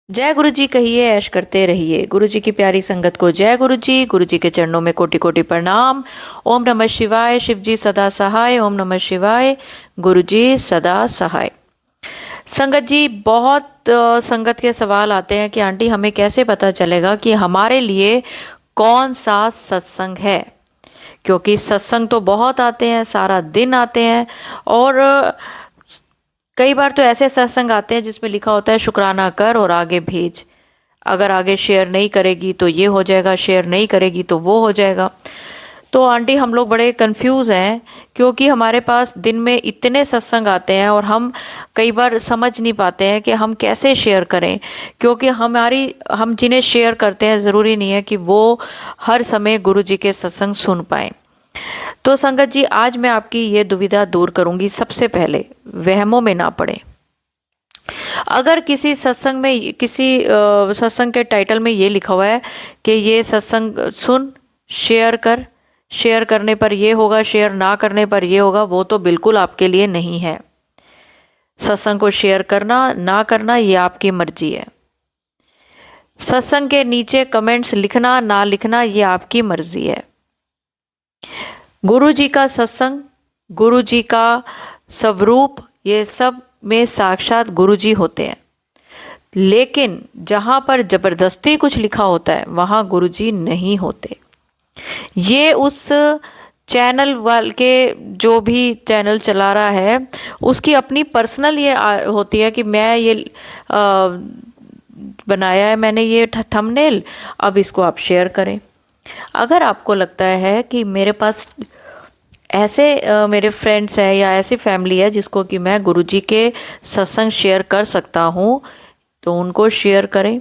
जय गुरु जी कहिए, ऐश करते रहिए। गुरु जी की प्यारी संगत को जय गुरु जी। गुरु जी के चरणों में कोटि कोटि प्रणाम। ओम नमः शिवाय। शिव जी सदा सहाय। ओम नमः शिवाय। गुरु जी सदा सहाय। संगत जी, बहुत संगत के सवाल आते हैं कि आंटी हमें कैसे पता चलेगा कि हमारे लिए कौन सा सत्संग है। क्योंकि सत्संग तो बहुत आते हैं, सारा दिन आते हैं। और कई बार तो ऐसे सत्संग आते हैं जिसमें लिखा होता है शुक्राना कर और आगे भेज। अगर आगे शेयर नहीं करेगी तो ये हो जाएगा, शेयर नहीं करेगी तो वो हो जाएगा। तो आंटी हम लोग बड़े कंफ्यूज हैं, क्योंकि हमारे पास दिन में इतने सत्संग आते हैं और हम कई बार समझ नहीं पाते हैं कि हम कैसे शेयर करें। क्योंकि हम जिन्हें शेयर करते हैं ज़रूरी नहीं है कि वो हर समय गुरु जी के सत्संग सुन पाएं। तो संगत जी, आज मैं आपकी ये दुविधा दूर करूंगी। सबसे पहले, वहमों में ना पड़े। अगर किसी सत्संग में, किसी सत्संग के टाइटल में ये लिखा हुआ है कि ये सत्संग सुन, शेयर कर, शेयर करने पर ये होगा, शेयर ना करने पर ये होगा, वो तो बिल्कुल आपके लिए नहीं है। सत्संग को शेयर करना ना करना ये आपकी मर्जी है। सत्संग के नीचे कमेंट्स लिखना ना लिखना ये आपकी मर्जी है। गुरु जी का सत्संग, गुरु जी का स्वरूप, ये सब में साक्षात गुरु जी होते हैं। लेकिन जहाँ पर जबरदस्ती कुछ लिखा होता है वहाँ गुरु जी नहीं होते। ये उस चैनल वाल के, जो भी चैनल चला रहा है, उसकी अपनी पर्सनल ये होती है कि मैं ये बनाया है, मैंने ये थंबनेल, अब इसको आप शेयर करें। अगर आपको लगता है कि मेरे पास ऐसे मेरे फ्रेंड्स हैं या ऐसी फैमिली है जिसको कि मैं गुरुजी के सत्संग शेयर कर सकता हूँ, तो उनको शेयर करें।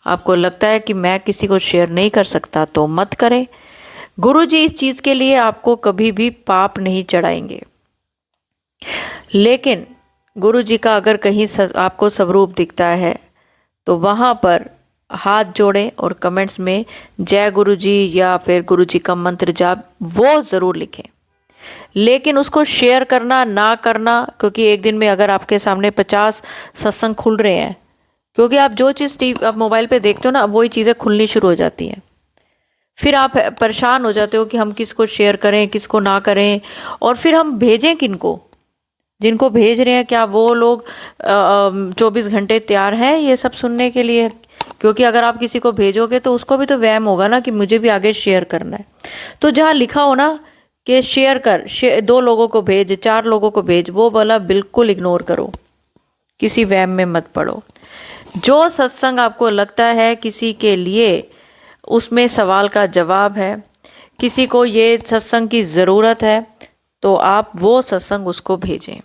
आपको लगता है कि मैं किसी को शेयर नहीं कर सकता तो मत करें। गुरुजी इस चीज़ के लिए आपको कभी भी पाप नहीं चढ़ाएंगे। लेकिन गुरुजी का अगर कहीं आपको स्वरूप दिखता है तो वहाँ पर हाथ जोड़ें और कमेंट्स में जय गुरु जी या फिर गुरु जी का मंत्र जाप वो ज़रूर लिखें। लेकिन उसको शेयर करना ना करना, क्योंकि एक दिन में अगर आपके सामने 50 सत्संग खुल रहे हैं, क्योंकि आप जो चीज़ आप मोबाइल पे देखते हो ना, वही चीज़ें खुलनी शुरू हो जाती हैं। फिर आप परेशान हो जाते हो कि हम किसको शेयर करें, किसको ना करें, और फिर हम भेजें किनको। जिनको भेज रहे हैं, क्या वो लोग 24 घंटे तैयार हैं ये सब सुनने के लिए? क्योंकि अगर आप किसी को भेजोगे तो उसको भी तो वहम होगा ना कि मुझे भी आगे शेयर करना है। तो जहाँ लिखा हो ना कि शेयर कर, 2 लोगों को भेज, 4 लोगों को भेज, वो वाला बिल्कुल इग्नोर करो। किसी वहम में मत पड़ो। जो सत्संग आपको लगता है किसी के लिए उसमें सवाल का जवाब है, किसी को ये सत्संग की ज़रूरत है, तो आप वो सत्संग उसको भेजें।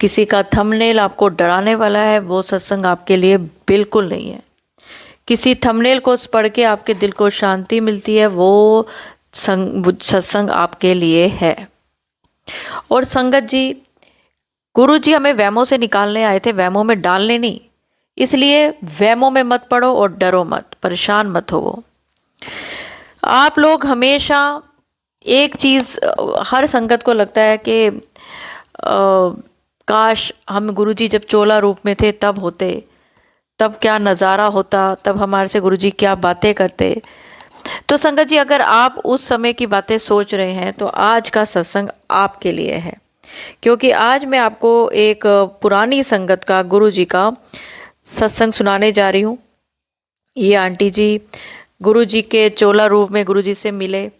किसी का थंबनेल आपको डराने वाला है, वो सत्संग आपके लिए बिल्कुल नहीं है। किसी थंबनेल को पढ़ के आपके दिल को शांति मिलती है, वो सत्संग आपके लिए है। और संगत जी, गुरु जी हमें वहमों से निकालने आए थे, वहमों में डालने नहीं। इसलिए वहमों में मत पड़ो और डरो मत, परेशान मत हो। आप लोग हमेशा एक चीज़, हर संगत को लगता है कि काश हम गुरुजी जब चोला रूप में थे तब होते, तब क्या नज़ारा होता, तब हमारे से गुरुजी क्या बातें करते। तो संगत जी, अगर आप उस समय की बातें सोच रहे हैं तो आज का सत्संग आपके लिए है। क्योंकि आज मैं आपको एक पुरानी संगत का, गुरुजी का सत्संग सुनाने जा रही हूँ। ये आंटी जी गुरुजी के चोला रूप में गुरुजी से मिले,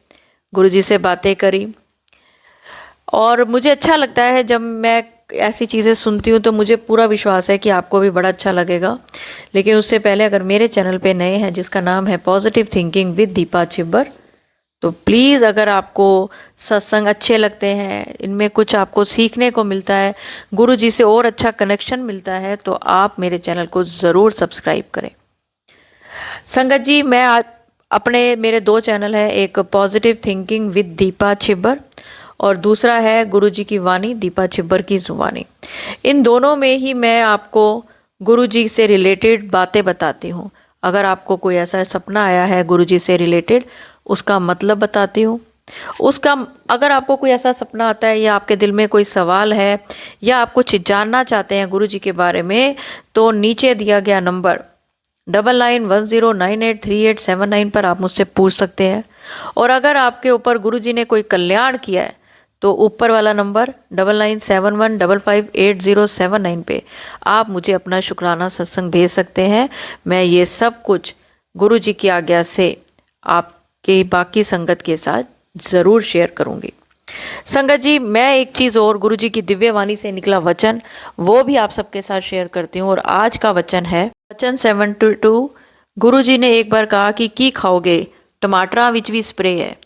गुरुजी से बातें करी। और मुझे अच्छा लगता है जब मैं ऐसी चीज़ें सुनती हूँ, तो मुझे पूरा विश्वास है कि आपको भी बड़ा अच्छा लगेगा। लेकिन उससे पहले, अगर मेरे चैनल पे नए हैं, जिसका नाम है positive thinking with Deepa Chhibber, तो प्लीज़ अगर आपको सत्संग अच्छे लगते हैं, इनमें कुछ आपको सीखने को मिलता है, गुरु जी से और अच्छा कनेक्शन मिलता है, तो आप मेरे चैनल को ज़रूर सब्सक्राइब करें। संगत जी, मैं मेरे 2 चैनल हैं, एक positive thinking with Deepa Chhibber और दूसरा है गुरु जी की वाणी, दीपा छिब्बर की जुबानी। इन दोनों में ही मैं आपको गुरु जी से रिलेटेड बातें बताती हूँ। अगर आपको कोई ऐसा सपना आया है गुरु जी से रिलेटेड, उसका मतलब बताती हूँ। उसका अगर आपको कोई ऐसा सपना आता है या आपके दिल में कोई सवाल है या आप कुछ जानना चाहते हैं गुरु जी के बारे में, तो नीचे दिया गया नंबर 9910983879 पर आप मुझसे पूछ सकते हैं। और अगर आपके ऊपर गुरु जी ने कोई कल्याण किया है तो ऊपर वाला नंबर 9971558079 पे आप मुझे अपना शुक्राना सत्संग भेज सकते हैं। मैं ये सब कुछ गुरु जी की आज्ञा से आपके बाकी संगत के साथ ज़रूर शेयर करूँगी। संगत जी, मैं एक चीज़ और गुरु जी की दिव्य वाणी से निकला वचन वो भी आप सबके साथ शेयर करती हूँ। और आज का वचन है वचन 72। गुरु जी ने एक बार कहा कि की खाओगे, टमाटरा विच भी स्प्रे है।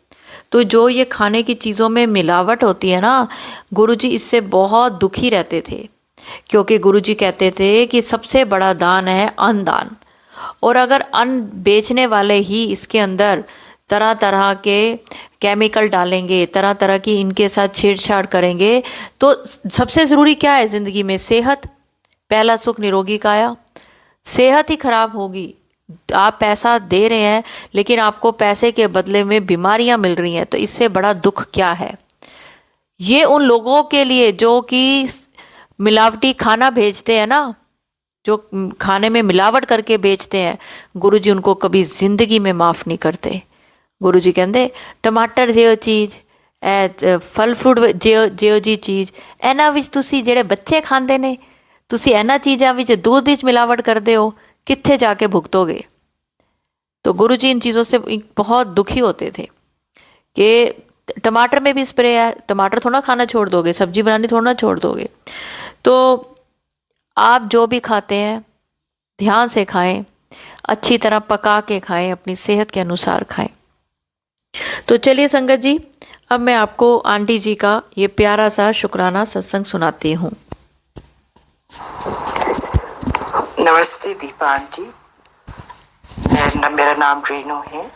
तो जो ये खाने की चीज़ों में मिलावट होती है ना, गुरु जी इससे बहुत दुखी रहते थे, क्योंकि गुरु जी कहते थे कि सबसे बड़ा दान है अन्न दान। और अगर अन्न बेचने वाले ही इसके अंदर तरह तरह के केमिकल डालेंगे, तरह तरह की इनके साथ छेड़छाड़ करेंगे, तो सबसे ज़रूरी क्या है ज़िंदगी में? सेहत। पहला सुख निरोगी काया। सेहत ही खराब होगी। आप पैसा दे रहे हैं लेकिन आपको पैसे के बदले में बीमारियां मिल रही हैं, तो इससे बड़ा दुख क्या है? ये उन लोगों के लिए जो कि मिलावटी खाना भेजते हैं ना, जो खाने में मिलावट करके बेचते हैं, गुरुजी उनको कभी ज़िंदगी में माफ़ नहीं करते। गुरुजी कहते टमाटर जियो चीज़ फल फ्रूट जियो जी चीज़ ਇਹਨਾਂ ਵਿੱਚ ਤੁਸੀਂ ਜਿਹੜੇ ਬੱਚੇ ਖਾਂਦੇ ਨੇ, ਤੁਸੀਂ ਇਹਨਾਂ ਚੀਜ਼ਾਂ ਵਿੱਚ दूध ਵਿੱਚ मिलावट करते हो, कित्थे जाके भुगतोगे? तो गुरुजी इन चीज़ों से बहुत दुखी होते थे कि टमाटर में भी स्प्रे है, टमाटर थोड़ा खाना छोड़ दोगे, सब्जी बनानी थोड़ा छोड़ दोगे। तो आप जो भी खाते हैं ध्यान से खाएं, अच्छी तरह पका के खाएं, अपनी सेहत के अनुसार खाएं। तो चलिए संगत जी, अब मैं आपको आंटी जी का ये प्यारा सा शुक्राना सत्संग सुनाती हूँ। नमस्ते दीपा आंटी, मेरा नाम रेनू है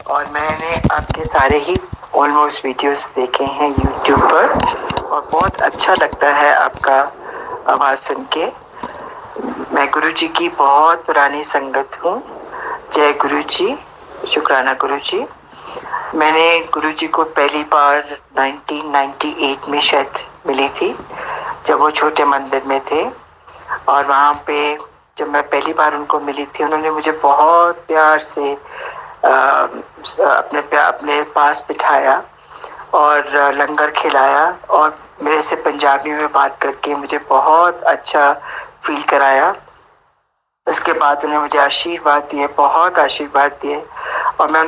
और मैंने आपके सारे ही ऑलमोस्ट वीडियोस देखे हैं यूट्यूब पर और बहुत अच्छा लगता है आपका आवाज़ सुन के। मैं गुरुजी की बहुत पुरानी संगत हूँ। जय गुरुजी, शुक्राना गुरुजी। मैंने गुरुजी को पहली बार 1998 में शायद मिली थी, जब वो छोटे मंदिर में थे। और वहाँ पे जब मैं पहली बार उनको मिली थी, उन्होंने मुझे बहुत प्यार से अपने पास बिठाया और लंगर खिलाया और मेरे से पंजाबी में बात करके मुझे बहुत अच्छा फील कराया। उसके बाद उन्होंने मुझे आशीर्वाद दिए, बहुत आशीर्वाद दिए। और मैं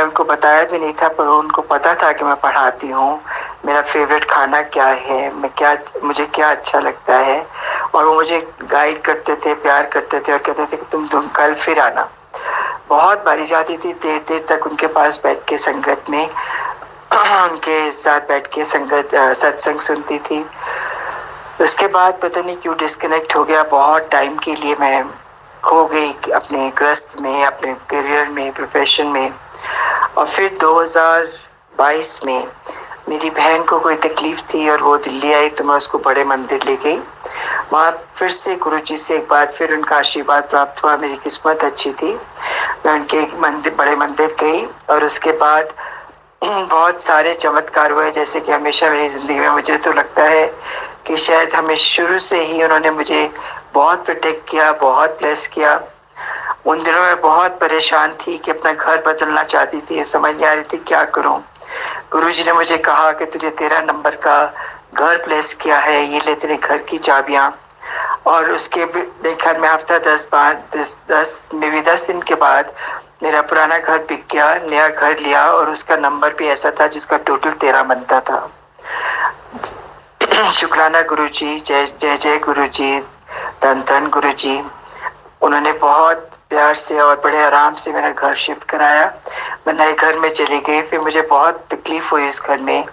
उनको बताया भी नहीं था, पर उनको पता था कि मैं पढ़ाती हूँ, मेरा फेवरेट खाना क्या है, मुझे क्या अच्छा लगता है। और वो मुझे गाइड करते थे, प्यार करते थे और कहते थे कि तुम कल फिर आना। बहुत बारी जाती थी, देर देर तक उनके पास बैठ के संगत में उनके साथ बैठ के सत्संग सुनती थी। उसके बाद पता नहीं क्यों डिस्कनेक्ट हो गया। बहुत टाइम के लिए मैं खो गई अपने ग्रस्त में, अपने करियर में, प्रोफेशन में। और फिर 2022 में मेरी बहन को कोई तकलीफ थी और वो दिल्ली आई, तो मैं उसको बड़े मंदिर ले गई। वहाँ फिर से गुरुजी से एक बार फिर उनका आशीर्वाद प्राप्त हुआ। मेरी किस्मत अच्छी थी, मैं उनके बड़े मंदिर गई और उसके बाद बहुत सारे चमत्कार हुए। जैसे कि हमेशा मेरी ज़िंदगी में मुझे तो लगता है कि शायद हमें शुरू से ही उन्होंने मुझे बहुत प्रोटेक्ट किया, बहुत ब्लेस किया। उन दिनों में बहुत परेशान थी कि अपना घर बदलना चाहती थी, समझ नहीं आ रही थी क्या करूं। गुरुजी ने मुझे कहा कि तुझे 13 नंबर का घर ब्लेस किया है, ये ले तेरे घर की चाबियां। और उसके ख्याल में हफ्ता 10 दिन के बाद मेरा पुराना घर बिक गया, नया घर लिया और उसका नंबर भी ऐसा था जिसका टोटल 13 बनता था। शुक्राना गुरुजी, जय जय जय गुरुजी, धन धन गुरुजी। उन्होंने बहुत प्यार से और बड़े आराम से मेरा घर शिफ्ट कराया। मैं नए घर में चली गई। फिर मुझे बहुत तकलीफ हुई उस घर में,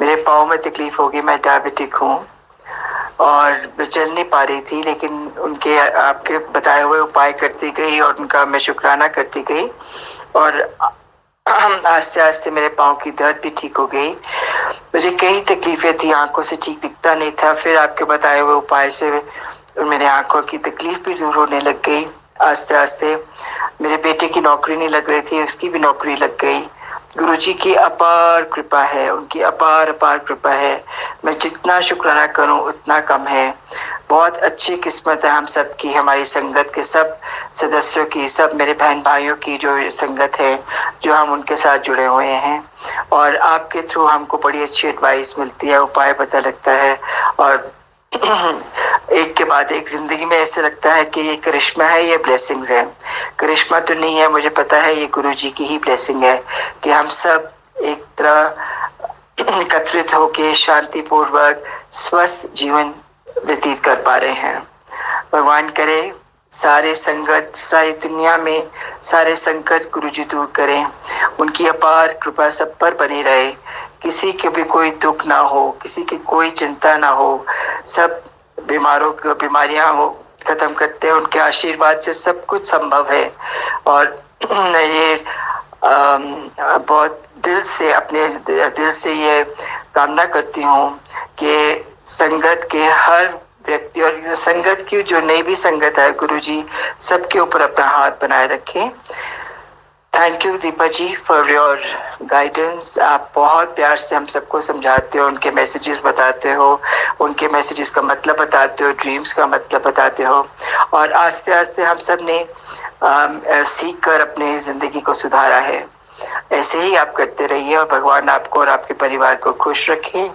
मेरे पाँव में तकलीफ होगी, मैं डायबिटिक हूँ और मैं चल नहीं पा रही थी। लेकिन उनके आपके बताए हुए उपाय करती गई और उनका मैं शुक्राना करती गई और आस्ते आस्ते मेरे पाँव की दर्द भी ठीक हो गई। मुझे कई तकलीफें थी, आंखों से ठीक दिखता नहीं था। फिर आपके बताए हुए उपाय से मेरे आंखों की तकलीफ भी दूर होने लग गई आस्ते आस्ते। मेरे बेटे की नौकरी नहीं लग रही थी, उसकी भी नौकरी लग गई। गुरुजी की अपार कृपा है, उनकी अपार अपार कृपा है। मैं जितना शुक्राना करूं उतना कम है। बहुत अच्छी किस्मत है हम सब की, हमारी संगत के सब सदस्यों की, सब मेरे बहन भाइयों की जो संगत है, जो हम उनके साथ जुड़े हुए हैं। और आपके थ्रू हमको बड़ी अच्छी एडवाइस मिलती है, उपाय पता लगता है। और एक के बाद एक जिंदगी में ऐसे लगता है कि ये करिश्मा है, ये ब्लेसिंग्स है। करिश्मा तो नहीं है, मुझे पता है ये गुरुजी की ही ब्लेसिंग है कि हम सब एक तरह एकत्रित होके शांतिपूर्वक स्वस्थ जीवन व्यतीत कर पा रहे हैं। भगवान करे सारे संगत, सारी दुनिया में सारे संकट गुरुजी दूर करें, उनकी अपार कृपा सब पर बनी रहे, किसी के भी कोई दुख ना हो, किसी की कोई चिंता ना हो, सब बीमारियां हो खत्म करते हैं। उनके आशीर्वाद से सब कुछ संभव है। और ये बहुत दिल से, अपने दिल से ये कामना करती हूँ कि संगत के हर व्यक्ति और संगत की जो नई भी संगत है, गुरुजी सबके ऊपर अपना हाथ बनाए रखें। Thank you Deepa ji for your guidance. आप बहुत प्यार से हम सबको समझाते हो, उनके मैसेजेस बताते हो, उनके मैसेजेस का मतलब बताते हो, ड्रीम्स का मतलब बताते हो। और आस्ते आस्ते हम सब ने सीख कर अपनी ज़िंदगी को सुधारा है। ऐसे ही आप करते रहिए और भगवान आपको और आपके परिवार को खुश रखें।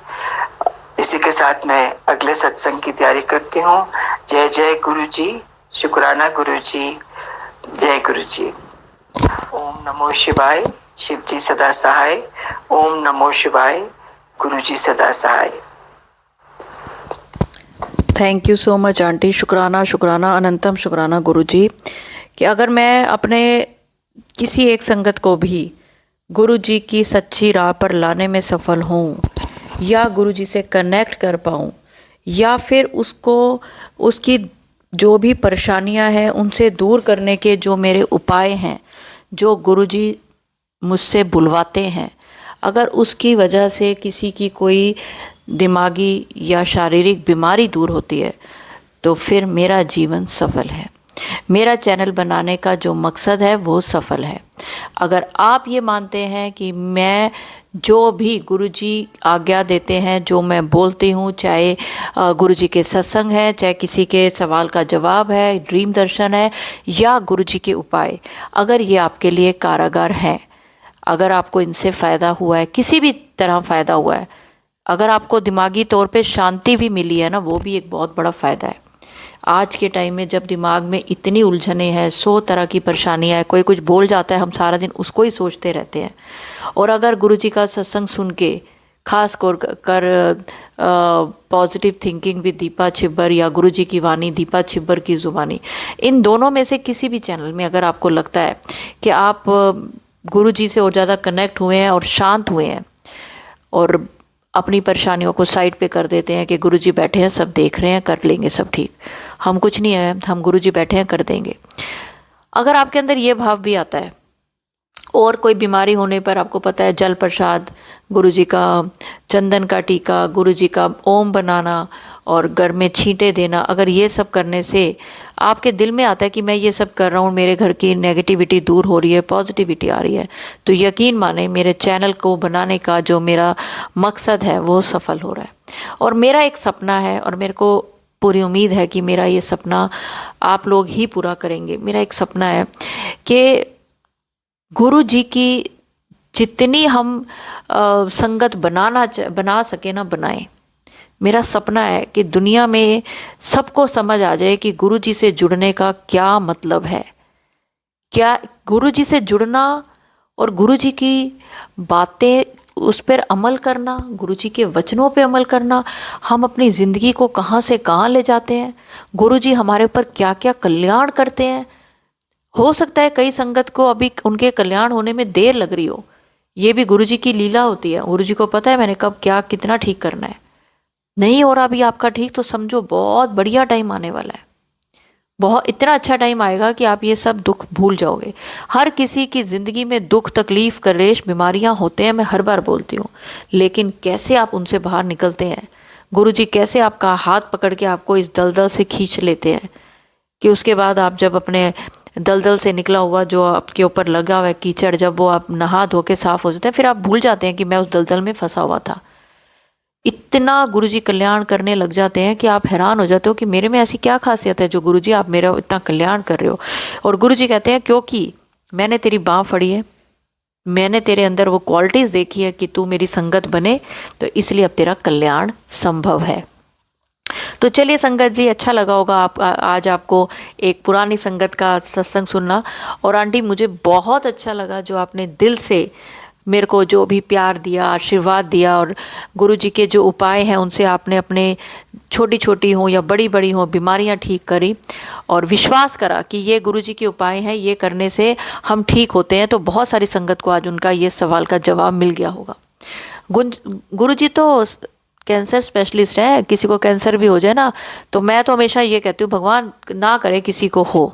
इसी के साथ मैं अगले सत्संग की तैयारी करती हूँ। जय जय गुरु जी, शुक्राना गुरु जी, जय गुरु जी। ओम नमो शिवाय, शिव जी सदा सहाय। ओम नमो शिवाय, गुरु जी सदा सहाय। Thank you so much aunty. शुक्राना शुक्राना अनंतम शुक्राना गुरुजी कि अगर मैं अपने किसी एक संगत को भी गुरुजी की सच्ची राह पर लाने में सफल हूँ, या गुरुजी से कनेक्ट कर पाऊँ, या फिर उसको उसकी जो भी परेशानियाँ हैं उनसे दूर करने के जो मेरे उपाय हैं, जो गुरुजी मुझसे बुलवाते हैं, अगर उसकी वजह से किसी की कोई दिमागी या शारीरिक बीमारी दूर होती है, तो फिर मेरा जीवन सफल है। मेरा चैनल बनाने का जो मकसद है वो सफल है। अगर आप ये मानते हैं कि मैं जो भी गुरुजी आज्ञा देते हैं, जो मैं बोलती हूँ, चाहे गुरुजी के सत्संग है, चाहे किसी के सवाल का जवाब है, ड्रीम दर्शन है, या गुरुजी के उपाय, अगर ये आपके लिए कारागार हैं, अगर आपको इनसे फ़ायदा हुआ है, किसी भी तरह फ़ायदा हुआ है, अगर आपको दिमागी तौर पे शांति भी मिली है ना, वो भी एक बहुत बड़ा फ़ायदा है। आज के टाइम में जब दिमाग में इतनी उलझने हैं, 100 तरह की परेशानियाँ है, कोई कुछ बोल जाता है, हम सारा दिन उसको ही सोचते रहते हैं। और अगर गुरुजी का सत्संग सुन के, खास कर positive thinking with Deepa Chhibber या गुरुजी की वाणी दीपा छिब्बर की ज़ुबानी, इन दोनों में से किसी भी चैनल में अगर आपको लगता है कि आप गुरुजी से और ज़्यादा कनेक्ट हुए हैं और शांत हुए हैं और अपनी परेशानियों को साइड पे कर देते हैं कि गुरुजी बैठे हैं, सब देख रहे हैं, कर लेंगे सब ठीक, हम कुछ नहीं है, हम गुरुजी बैठे हैं, कर देंगे। अगर आपके अंदर ये भाव भी आता है और कोई बीमारी होने पर आपको पता है जल प्रसाद, गुरुजी का चंदन का टीका, गुरुजी का ओम बनाना और घर में छींटे देना, अगर ये सब करने से आपके दिल में आता है कि मैं ये सब कर रहा हूँ, मेरे घर की नेगेटिविटी दूर हो रही है, पॉजिटिविटी आ रही है, तो यकीन माने मेरे चैनल को बनाने का जो मेरा मकसद है वो सफल हो रहा है। और मेरा एक सपना है और मेरे को पूरी उम्मीद है कि मेरा ये सपना आप लोग ही पूरा करेंगे। मेरा एक सपना है कि गुरु जी की जितनी हम संगत बना सके ना, बनाएं। मेरा सपना है कि दुनिया में सबको समझ आ जाए कि गुरु जी से जुड़ने का क्या मतलब है, क्या गुरु जी से जुड़ना और गुरु जी की बातें उस पर अमल करना, गुरु जी के वचनों पे अमल करना, हम अपनी ज़िंदगी को कहाँ से कहाँ ले जाते हैं, गुरु जी हमारे ऊपर क्या क्या कल्याण करते हैं। हो सकता है कई संगत को अभी उनके कल्याण होने में देर लग रही हो, ये भी गुरु जी की लीला होती है। गुरु जी को पता है मैंने कब क्या कितना ठीक करना है। नहीं हो रहा अभी आपका ठीक, तो समझो बहुत बढ़िया टाइम आने वाला है, बहुत इतना अच्छा टाइम आएगा कि आप ये सब दुख भूल जाओगे। हर किसी की ज़िंदगी में दुख, तकलीफ़, कलेश, बीमारियां होते हैं, मैं हर बार बोलती हूँ, लेकिन कैसे आप उनसे बाहर निकलते हैं, गुरु जी कैसे आपका हाथ पकड़ के आपको इस दलदल से खींच लेते हैं कि उसके बाद आप जब अपने दलदल से निकला हुआ जो आपके ऊपर लगा हुआ है कीचड़, जब वो आप नहा धो के साफ हो जाते हैं फिर आप भूल जाते हैं कि मैं उस दलदल में फंसा हुआ था। इतना गुरुजी कल्याण करने लग जाते हैं कि आप हैरान हो जाते हो कि मेरे में ऐसी क्या खासियत है जो गुरुजी आप मेरा इतना कल्याण कर रहे हो। और गुरुजी कहते हैं क्योंकि मैंने तेरी बाँह फड़ी है, मैंने तेरे अंदर वो क्वालिटीज़ देखी है कि तू मेरी संगत बने, तो इसलिए अब तेरा कल्याण संभव है। तो चलिए संगत जी, अच्छा लगा होगा आज आपको एक पुरानी संगत का सत्संग सुनना। और आंटी मुझे बहुत अच्छा लगा जो आपने दिल से मेरे को जो भी प्यार दिया, आशीर्वाद दिया, और गुरुजी के जो उपाय हैं उनसे आपने अपने छोटी छोटी हो या बड़ी बड़ी हो बीमारियां ठीक करी और विश्वास करा कि ये गुरुजी के उपाय हैं, ये करने से हम ठीक होते हैं। तो बहुत सारी संगत को आज उनका ये सवाल का जवाब मिल गया होगा। गुरुजी तो कैंसर स्पेशलिस्ट है, किसी को कैंसर भी हो जाए ना, तो मैं तो हमेशा ये कहती हूँ भगवान ना करे किसी को हो।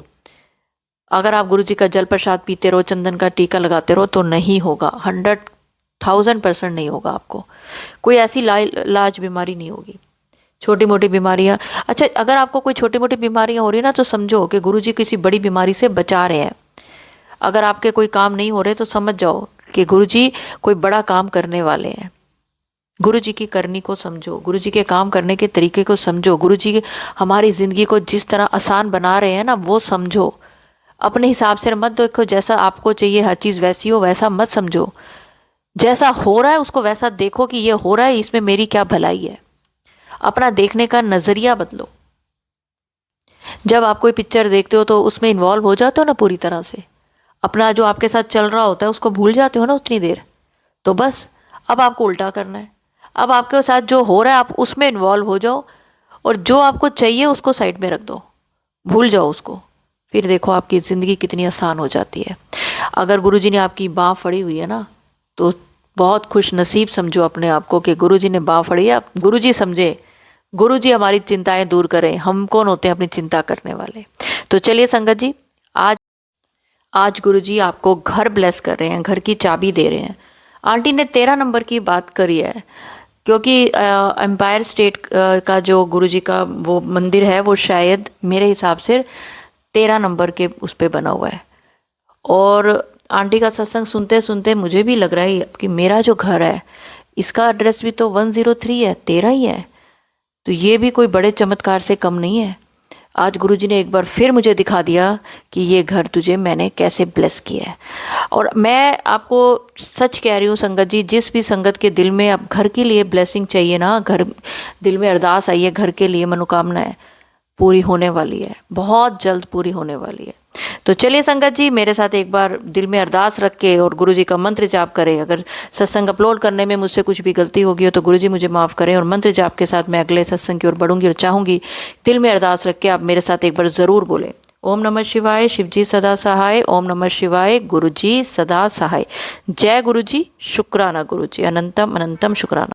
अगर आप गुरुजी का जल प्रसाद पीते रहो, चंदन का टीका लगाते रहो तो नहीं होगा, 100,000% नहीं होगा। आपको कोई ऐसी लाज बीमारी नहीं होगी। छोटी मोटी बीमारियां, अच्छा अगर आपको कोई छोटी मोटी बीमारियां हो रही है ना तो समझो कि गुरुजी किसी बड़ी बीमारी से बचा रहे हैं। अगर आपके कोई काम नहीं हो रहे तो समझ जाओ कि गुरुजी कोई बड़ा काम करने वाले हैं। गुरुजी की करनी को समझो, गुरुजी के काम करने के तरीके को समझो, गुरुजी हमारी ज़िंदगी को जिस तरह आसान बना रहे हैं ना वो समझो। अपने हिसाब से मत देखो, जैसा आपको चाहिए हर चीज़ वैसी हो, वैसा मत समझो। जैसा हो रहा है उसको वैसा देखो कि ये हो रहा है, इसमें मेरी क्या भलाई है। अपना देखने का नज़रिया बदलो। जब आप कोई पिक्चर देखते हो तो उसमें इन्वॉल्व हो जाते हो ना पूरी तरह से, अपना जो आपके साथ चल रहा होता है उसको भूल जाते हो ना उतनी देर। तो बस अब आपको उल्टा करना है। अब आपके साथ जो हो रहा है आप उसमें इन्वॉल्व हो जाओ, और जो आपको चाहिए उसको साइड में रख दो, भूल जाओ उसको। फिर देखो आपकी ज़िंदगी कितनी आसान हो जाती है। अगर गुरुजी ने आपकी बाँह फड़ी हुई है ना तो बहुत खुश नसीब समझो अपने आप को कि गुरुजी ने बाँह फड़ी है। गुरुजी समझे, गुरुजी हमारी चिंताएं दूर करें। हम कौन होते हैं अपनी चिंता करने वाले। तो चलिए संगत जी, आज गुरुजी आपको घर ब्लेस कर रहे हैं, घर की चाबी दे रहे हैं। आंटी ने 13 नंबर की बात करी है क्योंकि एम्पायर स्टेट का जो गुरुजी का वो मंदिर है वो शायद मेरे हिसाब से 13 नंबर के उस पर बना हुआ है। और आंटी का सत्संग सुनते सुनते मुझे भी लग रहा है कि मेरा जो घर है इसका एड्रेस भी तो 103 है, 13 ही है। तो ये भी कोई बड़े चमत्कार से कम नहीं है। आज गुरुजी ने एक बार फिर मुझे दिखा दिया कि ये घर तुझे मैंने कैसे ब्लेस किया है। और मैं आपको सच कह रही हूँ संगत जी, जिस भी संगत के दिल में अब घर के लिए ब्लेसिंग चाहिए ना, घर दिल में अरदास आई है, घर के लिए मनोकामनाएं पूरी होने वाली है, बहुत जल्द पूरी होने वाली है। तो चलिए संगत जी, मेरे साथ एक बार दिल में अरदास रख के और गुरुजी का मंत्र जाप करें। अगर सत्संग अपलोड करने में मुझसे कुछ भी गलती होगी हो तो गुरुजी मुझे माफ़ करें। और मंत्र जाप के साथ मैं अगले सत्संग की ओर बढ़ूंगी और चाहूँगी दिल में अरदास रख के आप मेरे साथ एक बार ज़रूर बोलें, ओम नमः शिवाय, शिवजी सदा सहाय। ओम नमः शिवाय, गुरुजी सदा सहाय। जय गुरुजी, शुक्राना गुरुजी, अनंतम अनंतम शुक्राना।